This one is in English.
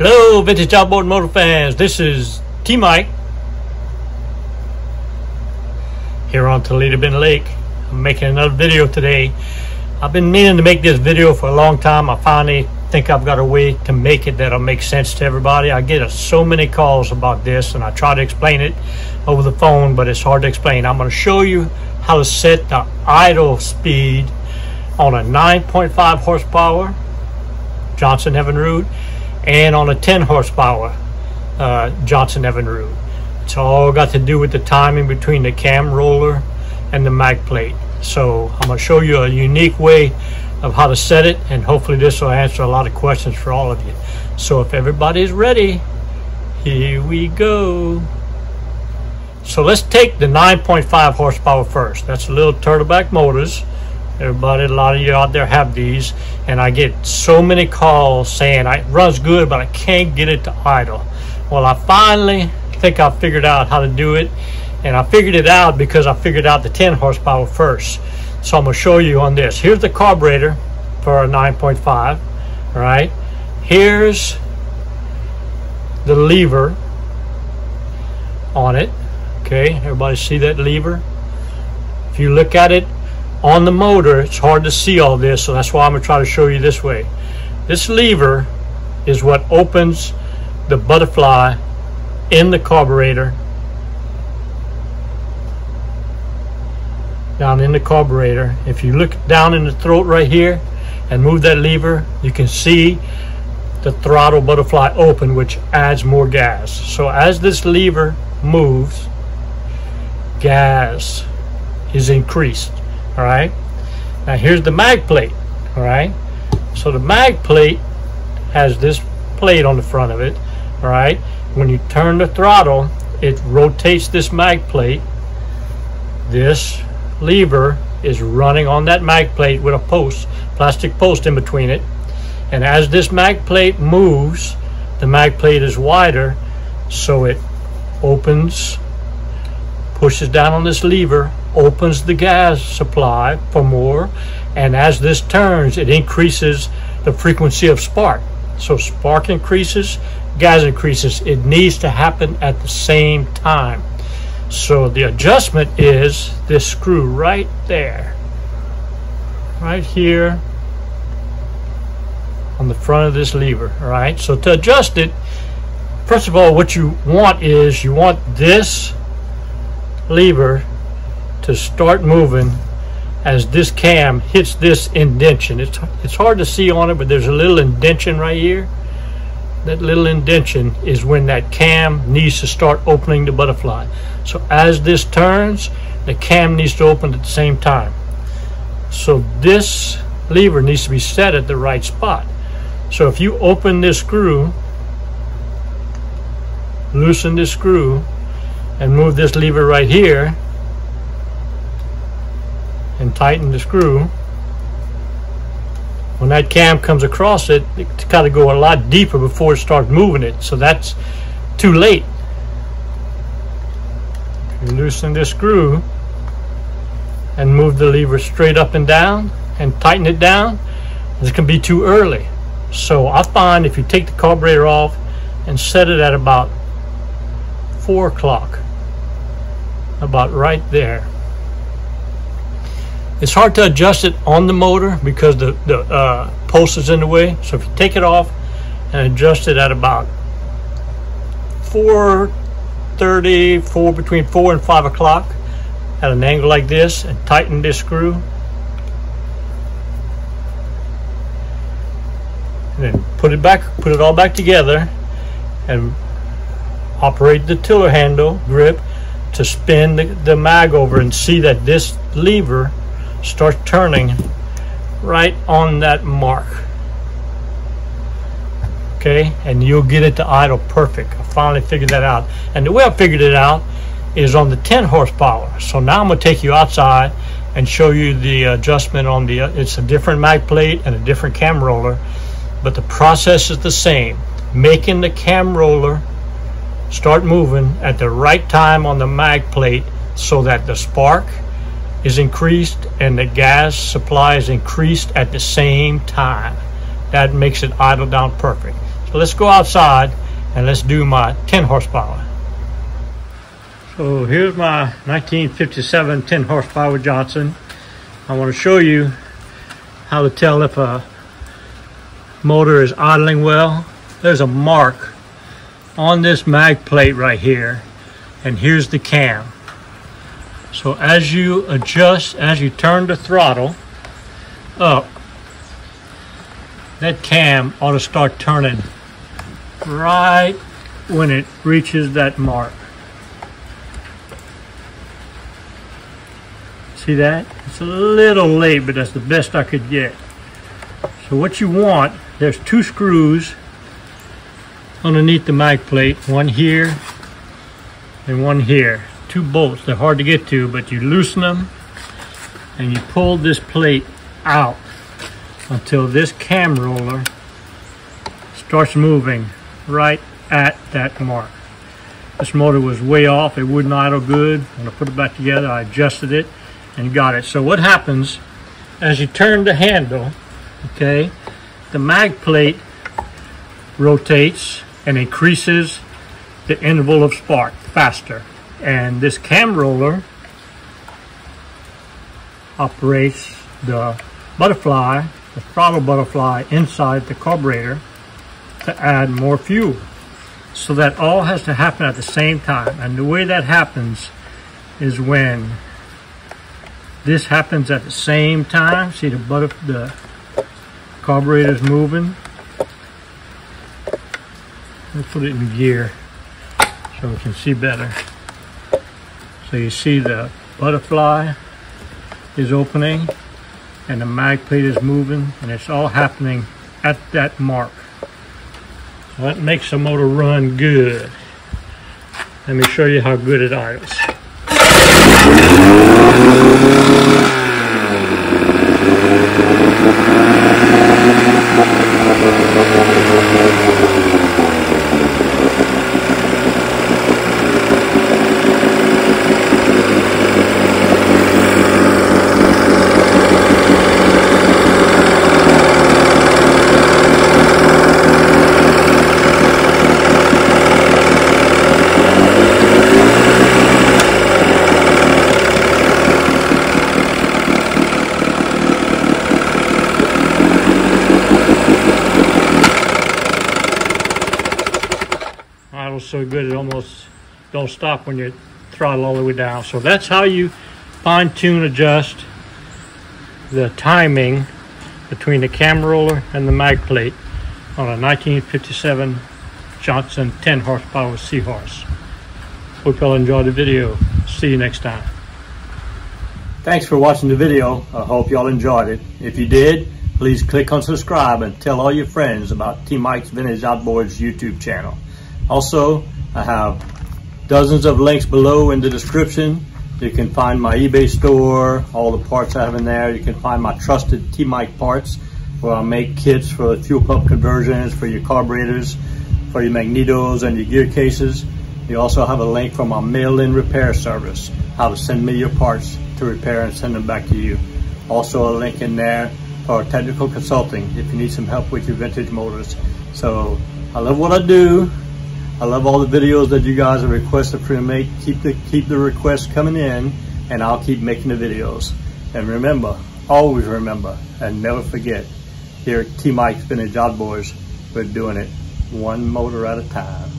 Hello, Vintage Outboard Motor fans. This is T-Mike here on Toledo Bend Lake. I'm making another video today. I've been meaning to make this video for a long time. I finally think I've got a way to make it that'll make sense to everybody. I get so many calls about this, and I try to explain it over the phone, but it's hard to explain. I'm going to show you how to set the idle speed on a 9.5 horsepower Johnson Evinrude and on a 10 horsepower Johnson Evinrude. It's all got to do with the timing between the cam roller and the mag plate. So I'm going to show you a unique way of how to set it, and hopefully this will answer a lot of questions for all of you. So if everybody's ready, here we go. So let's take the 9.5 horsepower first. That's a little turtleback motors. Everybody, a lot of you out there have these, and I get so many calls saying it runs good, but I can't get it to idle. Well, I finally think I figured out how to do it, and I figured it out because I figured out the 10 horsepower first. So I'm going to show you on this. Here's the carburetor for a 9.5. All right, here's the lever on it. Okay, everybody see that lever? If you look at it on the motor, it's hard to see all this, so that's why I'm going to try to show you this way. This lever is what opens the butterfly in the carburetor, down in the carburetor. If you look down in the throat right here and move that lever, you can see the throttle butterfly open, which adds more gas. So as this lever moves, gas is increased. All right, now here's the mag plate. All right, so the mag plate has this plate on the front of it. All right, when you turn the throttle, it rotates this mag plate. This lever is running on that mag plate with a post, plastic post in between it, and as this mag plate moves, the mag plate is wider, so it opens, pushes down on this lever, opens the gas supply for more, and as this turns, it increases the frequency of spark. So spark increases, gas increases. It needs to happen at the same time. So the adjustment is this screw right there, right here on the front of this lever. All right, so to adjust it, first of all, what you want is you want this lever to start moving as this cam hits this indentation. It's hard to see on it, but there's a little indentation right here. That little indentation is when that cam needs to start opening the butterfly. So as this turns, the cam needs to open at the same time. So this lever needs to be set at the right spot. So if you open this screw, loosen this screw, and move this lever right here, and tighten the screw, when that cam comes across it, it's got to go a lot deeper before it starts moving it. So that's too late. You loosen this screw and move the lever straight up and down and tighten it down, this can be too early. So I find if you take the carburetor off and set it at about 4 o'clock, about right there. It's hard to adjust it on the motor because the post is in the way. So if you take it off and adjust it at about 4:30, between 4 and 5 o'clock at an angle like this, and tighten this screw, and then put it all back together, and operate the tiller handle grip to spin the mag over, and see that this lever starts turning right on that mark. Okay, and you'll get it to idle perfect. I finally figured that out, and the way I figured it out is on the 10 horsepower. So now I'm going to take you outside and show you the adjustment on the it's a different mag plate and a different cam roller, but the process is the same. Making the cam roller start moving at the right time on the mag plate so that the spark is increased and the gas supply is increased at the same time. That makes it idle down perfect. But let's go outside and let's do my 10 horsepower. So here's my 1957 10 horsepower Johnson. I want to show you how to tell if a motor is idling well. There's a mark on this mag plate right here, and here's the cam. So as you adjust, as you turn the throttle up, that cam ought to start turning right when it reaches that mark. See that? It's a little late, but that's the best I could get. So what you want, there's 2 screws underneath the mag plate, one here and one here. 2 bolts, they're hard to get to, but you loosen them and you pull this plate out until this cam roller starts moving right at that mark. This motor was way off, it wouldn't idle good. When I put it back together, I adjusted it and got it. So what happens as you turn the handle, okay, the mag plate rotates and increases the interval of spark faster, and this cam roller operates the butterfly, the throttle butterfly inside the carburetor to add more fuel. So that all has to happen at the same time, and the way that happens is when this happens at the same time. See the carburetor's moving. Let's put it in gear so we can see better. So you see the butterfly is opening and the mag plate is moving, and it's all happening at that mark. So that makes the motor run good. Let me show you how good it idles. Idles so good it almost don't stop when you throttle all the way down. So that's how you fine-tune adjust the timing between the cam roller and the mag plate on a 1957 Johnson 10 horsepower Seahorse. Hope y'all enjoyed the video. See you next time. Thanks for watching the video. I hope y'all enjoyed it. If you did, please click on subscribe and tell all your friends about T Mike's Vintage Outboards YouTube channel. Also, I have dozens of links below in the description. You can find my eBay store, all the parts I have in there. You can find my trusted T Mike parts, where I make kits for fuel pump conversions, for your carburetors, for your magnetos and your gear cases. You also have a link for my mail-in repair service, how to send me your parts to repair and send them back to you. Also a link in there for technical consulting if you need some help with your vintage motors. So I love what I do. I love all the videos that you guys have requested for me to make. Keep the requests coming in, and I'll keep making the videos. And remember, always remember, and never forget, here at T Mike's Vintage Outboards, we're doing it one motor at a time.